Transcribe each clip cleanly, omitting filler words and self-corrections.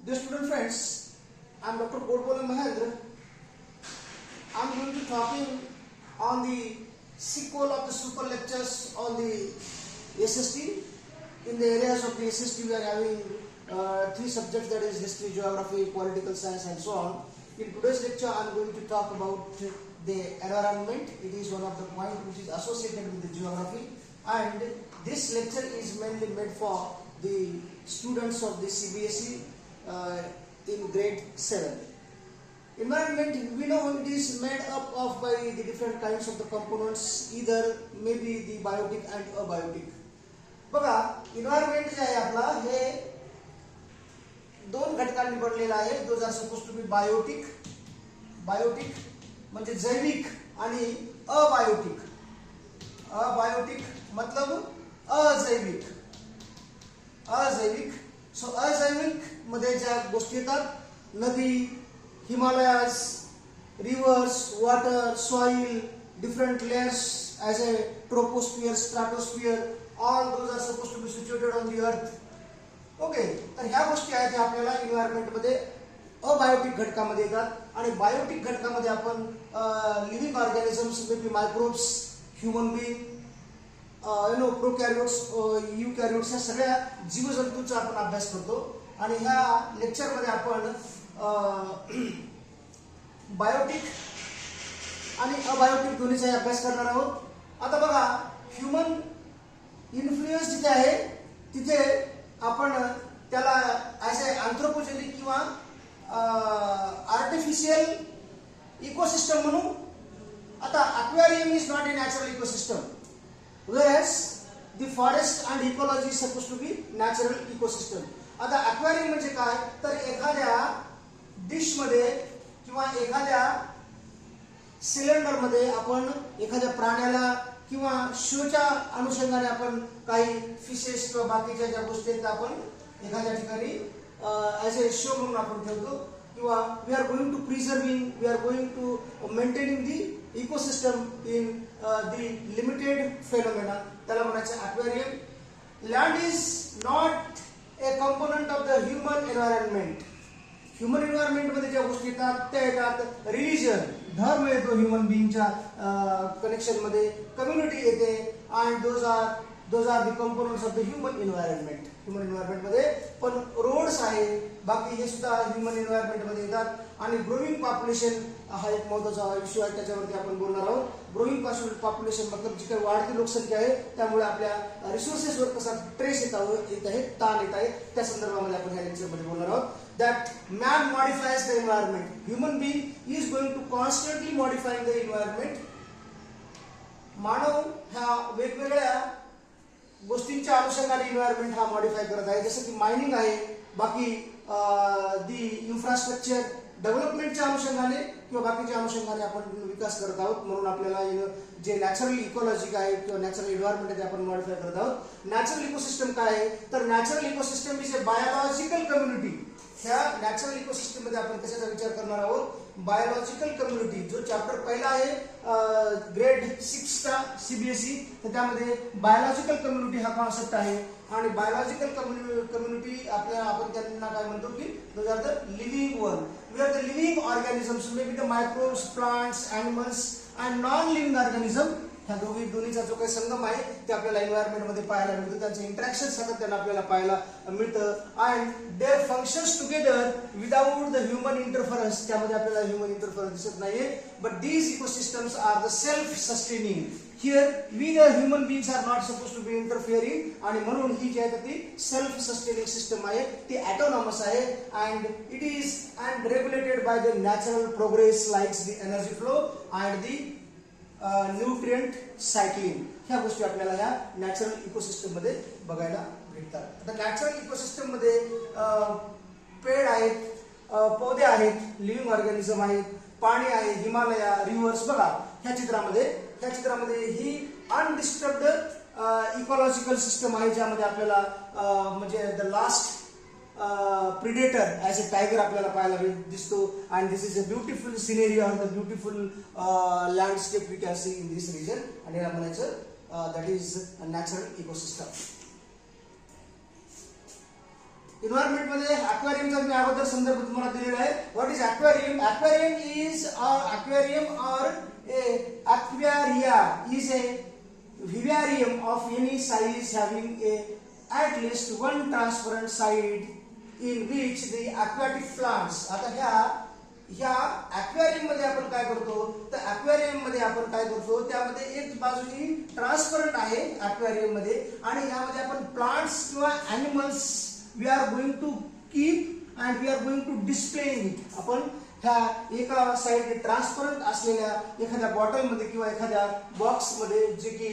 Dear student friends, I am Dr. Godbole Mahendra. I am going to be talking on the sequel of the super lectures on the SST. In the areas of the SST, we are having three subjects, that is history, geography, political science, and so on. In today's lecture, I am going to talk about the environment. It is one of the points which is associated with the geography, and this lecture is mainly made for the students of the CBSE in grade 7. Environment, we know it is made up of by the different kinds of the components, either maybe the biotic and abiotic. बघा, environment जे आहे आपला हे दोन घटकांनी बनलेला आहे. Those are suppose to be biotic. Biotic म्हणजे जैविक आणि अबायोटिक. अबायोटिक मतलब अजैविक. अजैविक. सो अजैविक मध्ये ज्या गोष्टी येतात, नदी, Himalayas, reverse, water, soil, different layers as a troposphere, stratosphere, all those are supposed to be situated on the earth. Okay, तर ह्या गोष्टी आहेत ह्या आपल्याला एन्व्हायरमेंट मध्ये अबायोटिक घटकामध्ये येतात. आणि बायोटिक घटकामध्ये आपण living organisms, maybe microbes, human being, prokaryotes, eukaryotes, या सगळ्या जीवजंतूंचा आपण अभ्यास करतो. आणि ह्या लेक्चरमध्ये आपण बायोटिक आणि अबायोटिक दोन्हीचा अभ्यास करणार आहोत. आता बघा, ह्युमन इन्फ्लुएन्स जिथे आहे तिथे आपण त्याला ॲज ए अँथ्रोपोजेनिक किंवा आर्टिफिशियल इकोसिस्टम म्हणू. आता aquarium is not A natural ecosystem, whereas the forest and ecology is supposed to be natural ecosystem. आता अक्वेरियम म्हणजे काय, तर एखाद्या डिश मध्ये किंवा एखाद्या सिलेंडर मध्ये आपण एखाद्या प्राण्याला किंवा शोच्या अनुषंगाने आपण काही फिशेस किंवा बाकीच्या ज्या गोष्टी आहेत आपण एखाद्या ठिकाणी ॲज ए शो म्हणून आपण ठेवतो. किंवा we are going to preserving, we are going to maintaining the ecosystem in the limited phenomena, त्याला म्हणायचं aquarium. Land is not a component of the human environment. Human environment मध्ये ज्या गोष्टी येतात त्या येतात रिलिजन, धर्म येतो ह्युमन बिईंगच्या कनेक्शन मध्ये, कम्युनिटी येते, and those are the components of the human environment. Human environment मध्ये पण रोड्स आहे, बाकी हे सुद्धा ह्युमन एन्व्हायरमेंट मध्ये येतात. आणि ग्रोईंग पॉप्युलेशन हा एक महत्वाचा इश्यू आहे, त्याच्यावरती आपण बोलणार आहोत. ग्रोईंग पॉप्युलेशन मतलब जी काही वाढती लोकसंख्या आहे त्यामुळे आपल्या रिसोर्सेसवर कसा ट्रेस येत आहे, ताण येत आहे, त्या संदर्भामध्ये आपण ह्या लेक्चरमध्ये बोलणार आहोत. That man modifies the environment. Human being is going to constantly modifying the environment. मानव ह्या वेगवेगळ्या गोष्टींच्या अनुषंगाने एन्व्हायरमेंट हा मॉडिफाय करत आहे. जसं की मायनिंग आहे, बाकी दी इन्फ्रास्ट्रक्चर डेव्हलपमेंटच्या अनुषंगाने किंवा बाकीच्या अनुषंगाने आपण विकास करत आहोत. म्हणून आपल्याला जे नॅचरल इकॉलॉजी आहे किंवा नॅचरल एन्व्हायरमेंट आहे ते आपण मॉडिफाय करत आहोत. नॅचरल इकोसिस्टम काय आहे, तर natural ecosystem is a biological community. ह्या नॅचरल इकोसिस्टम मध्ये आपण कशाचा विचार करणार आहोत, बायोलॉजिकल कम्युनिटी. जो चॅप्टर पहिला आहे ग्रेड 6चा CBSE, तर त्यामध्ये बायोलॉजिकल कम्युनिटी हा कॉन्सेप्ट आहे. आणि बायोलॉजिकल कम्युनिटी आपण त्यांना काय म्हणतो की those are the living one. We are the living organisms, may be the microbes, plants, animals and non living organism. ह्या दोन्हीचा जो काही संगम आहे ते आपल्याला एन्व्हायरमेंट मध्ये पाहायला मिळतं. त्यांचं इंटरॅक्शन सातत्यानं आपल्याला पाहायला मिळतं. And their functions together without the human interference. त्यामध्ये आपल्याला ह्युमन इंटरफरन्स दिसत नाहीये. But these ecosystems are the self sustaining. Here we the human beings are not suppose to be interfering. आणि म्हणून ही जी आहे ती सेल्फ सस्टेनिंग सिस्टम आहे, ती ऑटोनॉमस आहे. And it is and regulated by the natural progress likes the energy flow and the nutrient cycling. ह्या गोष्टी आपल्याला ह्या नॅचरल इकोसिस्टम मध्ये बघायला भेटतात. आता नॅचरल इकोसिस्टम मध्ये पेड आहेत, पौधे आहेत, लिव्हिंग ऑर्गॅनिझम आहेत, पाणी आहे, हिमालया, रिव्हर्स. बघा ह्या चित्रामध्ये ही अनडिस्टर्ब्ड इकॉलॉजिकल सिस्टम आहे, ज्यामध्ये आपल्याला म्हणजे the last predator as a tiger आपल्याला पाहायला दिसतो. And this is a beautiful scenery or the beautiful landscape we can see in this region. आणि याला म्हणायचं that is a natural ecosystem. Environment मध्ये अक्वेरियमचा मी अगोदर संदर्भ तुम्हाला दिलेला आहे. What is aquarium? Aquarium is aquarium or a aquaria is a vivarium of any size having a at least one transparent side in which the aquatic plants. आता ह्या अक्वेरियम मध्ये आपण काय करतो, तर अक्वेरियम मध्ये आपण काय करतो, त्यामध्ये एक बाजूनी ट्रान्सपरंट आहे अक्वेरियम मध्ये, आणि यामध्ये आपण प्लांट्स किंवा animals we are going to keep and we are going to display it. आपण ह्या एका साइड ट्रान्सपरंट असलेल्या एखाद्या बॉटलमध्ये किंवा एखाद्या बॉक्समध्ये, जे की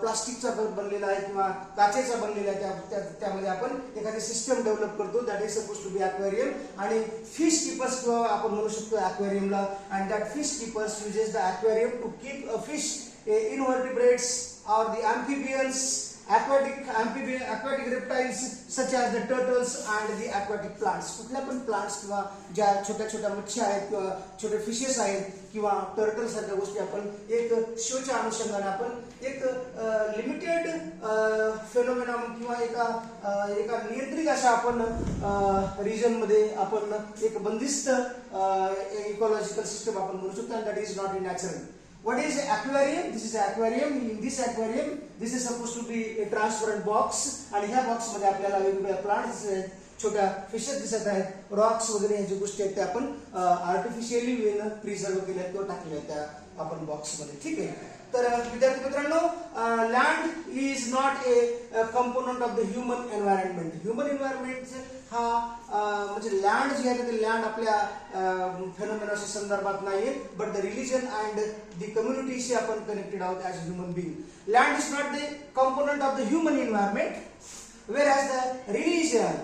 प्लास्टिकचा बनलेला आहे किंवा काचेचा बनलेला आहे, त्यामध्ये आपण एखादी सिस्टम डेव्हलप करतो. That is suppose to be aquarium. आणि फिश कीपर्स किंवा आपण म्हणू शकतो अक्वेरियमला, and that fish keepers uses the aquarium to keep a fish, invertebrates or the amphibians, aquatic reptiles such as the turtles and the aquatic plants. कुठल्या पण plants किंवा ज्या छोट्या छोट्या मच्छी आहेत किंवा छोटे फिशेस आहेत किंवा टर्टल सारख्या गोष्टी आपण एक शोच्या अनुषंगाने आपण एक लिमिटेड फेनोमेना किंवा एका नियंत्रित अशा आपण रिजन मध्ये आपण एक बंदिस्त इकॉलॉजिकल सिस्टम आपण म्हणू शकतो. And that is not in natural. What is aquarium? This is aquarium. In this aquarium, this is supposed to be a transparent box. आणि ह्या बॉक्स मध्ये आपल्याला वेगवेगळ्या प्लांट्स दिसत आहेत, छोट्या फिशेस दिसत आहेत, रॉक्स वगैरे ह्या ज्या गोष्टी आहेत त्या आपण आर्टिफिशियली वेन प्रिझर्व केल्या किंवा टाकल्या त्या आपण बॉक्स मध्ये. ठीक आहे. तर विद्यार्थी मित्रांनो, land is not a component of the human environment. Human environment हा म्हणजे लँड जे आहे ते लँड आपल्या फेनोमेनाच्या संदर्भात नाहीये, but the religion and the कम्युनिटीशी आपण कनेक्टेड आहोत as human being. Land is not the component of the human environment, where as the religion,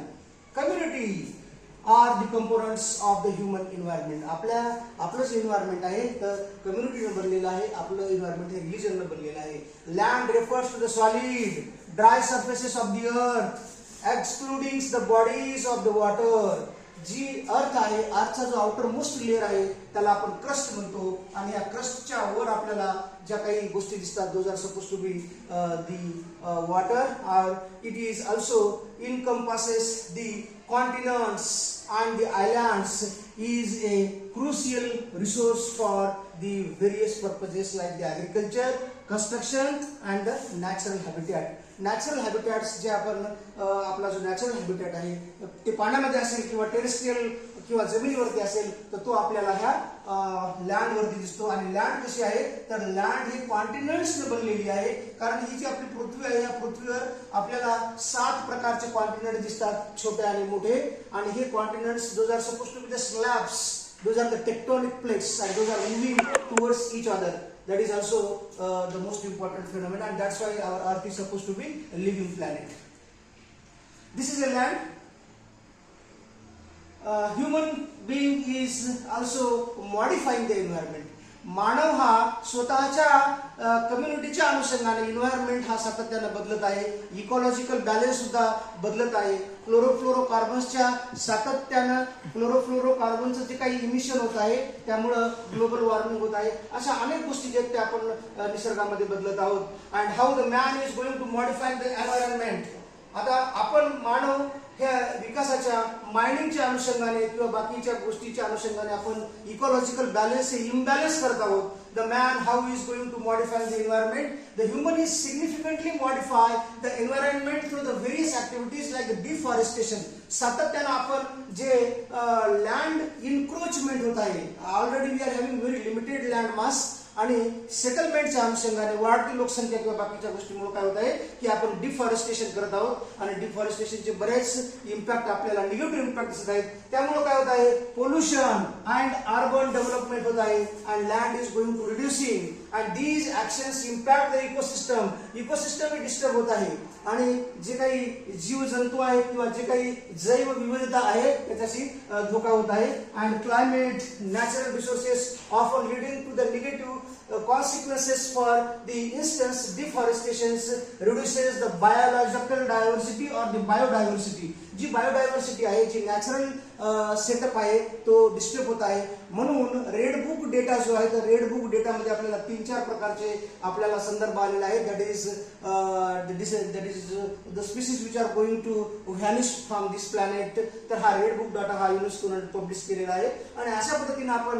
community are the components of the human environment. आपलं जे environment आहे तर कम्युनिटीनं बनलेलं आहे, आपलं एन्व्हायरमेंट हे रिलीजननं बनलेलं आहे. Land refers to the solid dry surfaces of the earth excluding the bodies of the water. जी अर्थ आहे, अर्थचा जो आउटर मोस्ट लेअर आहे त्याला आपण क्रस्ट म्हणतो, आणि या क्रस्टच्या वर आपल्याला ज्या काही गोष्टी दिसतात, those are suppose to be the water, और it is also encompasses the continents and the islands, is a crucial resource for the various purposes like the agriculture, construction and the natural habitat. Natural habitats जे आपण आपला जो natural habitat आहे ते पाण्यामध्ये असेल किंवा टेरेस्ट्रियल किंवा जमिनीवरती असेल तर तो आपल्याला ह्या लँडवरती दिसतो. आणि लँड कशी आहे, तर लँड ही कॉन्टिनेंट्सने बनलेली आहे. कारण ही जी आपली पृथ्वी आहे, या पृथ्वीवर आपल्याला 7 प्रकारचे कॉन्टिनेंट दिसतात, छोटे आणि मोठे. आणि हे continents those are suppose to be the slabs, those are the tectonic plates and those are moving towards each other. That is also the most important phenomenon, and that's why our earth is supposed to be a living planet. This is a land. Human being is also modifying the environment. मानव हा स्वतःच्या कम्युनिटीच्या अनुषंगाने environment हा सातत्याने बदलत आहे. Ecological balance सुद्धा बदलत आहे. क्लोरोफ्लोरोकार्बन्सच्या सातत्यानं क्लोरोफ्लोरोकार्बनचं जे काही इमिशन होत आहे त्यामुळं ग्लोबल वॉर्मिंग होत आहे. अशा अनेक गोष्टी जे आहेत त्या आपण निसर्गामध्ये बदलत आहोत. And how the man is going to modify the environment. आता आपण मानव ह्या विकासाच्या मायनिंगच्या अनुषंगाने किंवा बाकीच्या गोष्टीच्या अनुषंगाने आपण इकॉलॉजिकल बॅलन्स हे इम्बॅलन्स करत आहोत. The man how he is going to modify the environment. The human is significantly modify the environment through the various activities like the deforestation. सातत्याने आपण जे लँड इन्क्रोचमेंट होत आहे, already we are having very limited land mass, आणि सेटलमेंटच्या अनुषंगाने वाढती लोकसंख्या किंवा बाकीच्या गोष्टींमुळे काय होत आहे की आपण डिफॉरेस्टेशन करत आहोत. आणि डिफॉरेस्टेशनचे बरेच इम्पॅक्ट आपल्याला निगेटिव्ह इम्पॅक्ट दिसत आहेत. त्यामुळे काय होत आहे, पोल्युशन अँड अर्बन डेव्हलपमेंट होत आहे, and land is going to reducing, and these actions impact the ecosystem. Ecosystem disturb होत आहे, आणि जे काही जीवजंतू आहेत किंवा जे काही जैव विविधता आहे त्याच्याशी धोका होत आहे. And climate, natural resources often leading to the negative consequences. For the instance, deforestation reduces the biological diversity or the biodiversity. जी बायोडायव्हर्सिटी आहे, जी नॅचरल सेटअप आहे तो डिस्टर्ब होत आहे. म्हणून रेड बुक डेटा जो आहे तर रेड बुक डेटामध्ये आपल्याला 3-4 प्रकारचे आपल्याला संदर्भ आलेले आहेत. That is the species which are going to vanish from this planet. तर हा रेड बुक डाटा हा युनेस्कोने पब्लिश केलेला आहे. आणि अशा पद्धतीने आपण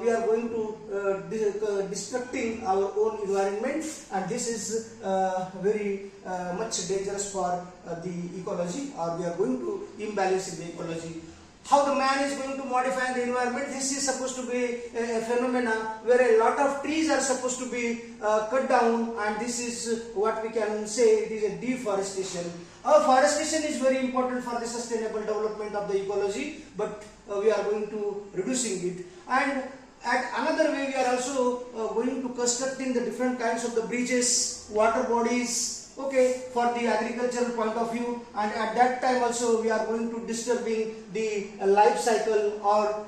we are going to destructing our own environment and this is very much dangerous for the ecology, or we are going to imbalance in the ecology. How the man is going to modify the environment? This is supposed to be a phenomena where a lot of trees are supposed to be cut down, and this is what we can say it is a deforestation. Forestation is very important for the sustainable development of the ecology, but we are going to reducing it. And at another way, we are also going to constructing the different kinds of the bridges, water bodies, okay, for the agricultural point of view, and at that time also we are going to disturbing the life cycle or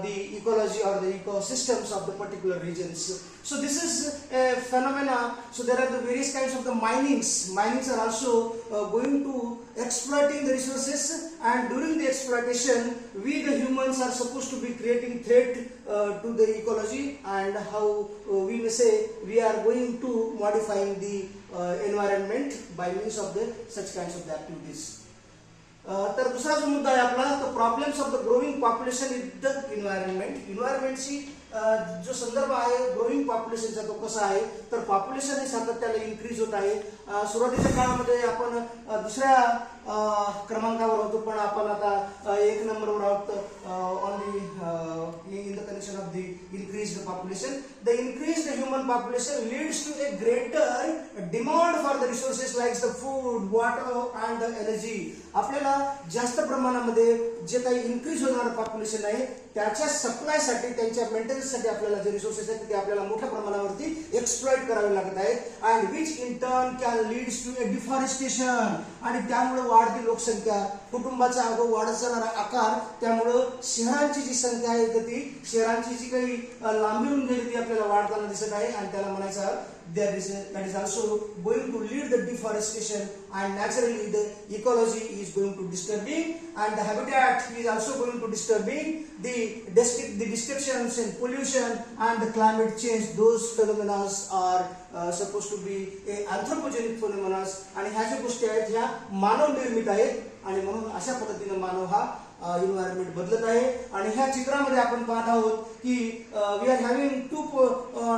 the ecology or the ecosystems of the particular regions. So this is a phenomena. So there are the various kinds of the minings are also going to exploiting the resources, and during the exploitation we the humans are supposed to be creating threat to the ecology, and how we may say we are going to modifying the environment by means of the such kinds of the activities. तर दुसरा जो मुद्दा आहे आपला तो problems of the growing population in the environment. एन्व्हायरमेंटची जो संदर्भ आहे ग्रोइंग पॉप्युलेशनचा तो कसा आहे तर पॉप्युलेशन हे सातत्याने इन्क्रीज होत आहे. सुरुवातीच्या काळामध्ये आपण दुसऱ्या क्रमांकावर होतो, पण आपण आता 1 नंबरवर आहोत on the in the condition of the increased population. The increased human population leads to a greater demand for the resources like the food, water and the energy. आपल्याला जास्त प्रमाणामध्ये जे काही इन्क्रीज होणारं पॉप्युलेशन आहे त्याच्या सप्लायसाठी, त्यांच्या मेंटेनन्ससाठी आपल्याला जे रिसोर्सेस आहेत ते आपल्याला मोठ्या प्रमाणावरती एक्सप्लॉइट करावे लागत आहेत. And which in turn can leads to a deforestation. आणि त्यामुळे वाढती लोकसंख्या, कुटुंबाचा वाढत जाणारा आकार, त्यामुळं शहरांची जी संख्या आहे तर ती शहरांची जी काही लांबी रुंदी ती आपल्याला वाढताना दिसत आहे. आणि त्याला म्हणायचं that is also going to lead the deforestation, and naturally the ecology is going to disturbing, and the habitat is also going to disturbing. The destructions and pollution and the climate change, those phenomena are supposed to be anthropogenic phenomena, आणि ह्या ज्या गोष्टी आहेत ह्या मानव निर्मित आहेत. आणि म्हणून अशा पद्धतीने मानव हा एन्व्हायरमेंट बदलत आहे. आणि ह्या चित्रामध्ये आपण पाहत आहोत की we are having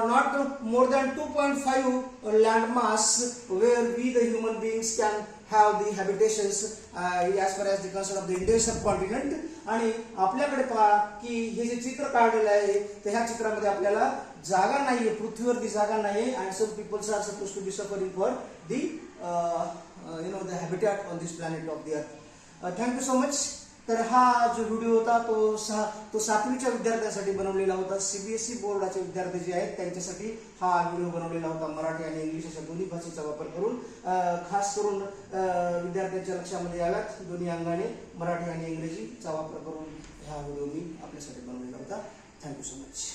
not more than 2.5 land mass where we the human beings can have the habitations as far as the concern of the Indian subcontinent. आणि आपल्याकडे पहा की हे जे चित्र काढलेलं आहे तर ह्या चित्रामध्ये आपल्याला जागा नाहीये, पृथ्वीवरती जागा नाही. And some peoples are suppose to be suffering for the the habitat on this planet of the earth. Thank you so much. तर हा जो व्हिडिओ होता तो 7वीच्या विद्यार्थ्यांसाठी बनवलेला होता. CBSE बोर्डाचे विद्यार्थी जे आहेत त्यांच्यासाठी हा व्हिडिओ बनवलेला होता. मराठी आणि इंग्लिश अशा दोन्ही भाषेचा वापर करून, खास करून विद्यार्थ्यांच्या लक्षामध्ये याव्यात दोन्ही अंगाने मराठी आणि इंग्रजीचा वापर करून हा व्हिडिओ मी आपल्यासाठी बनवलेला होता. Thank you so much.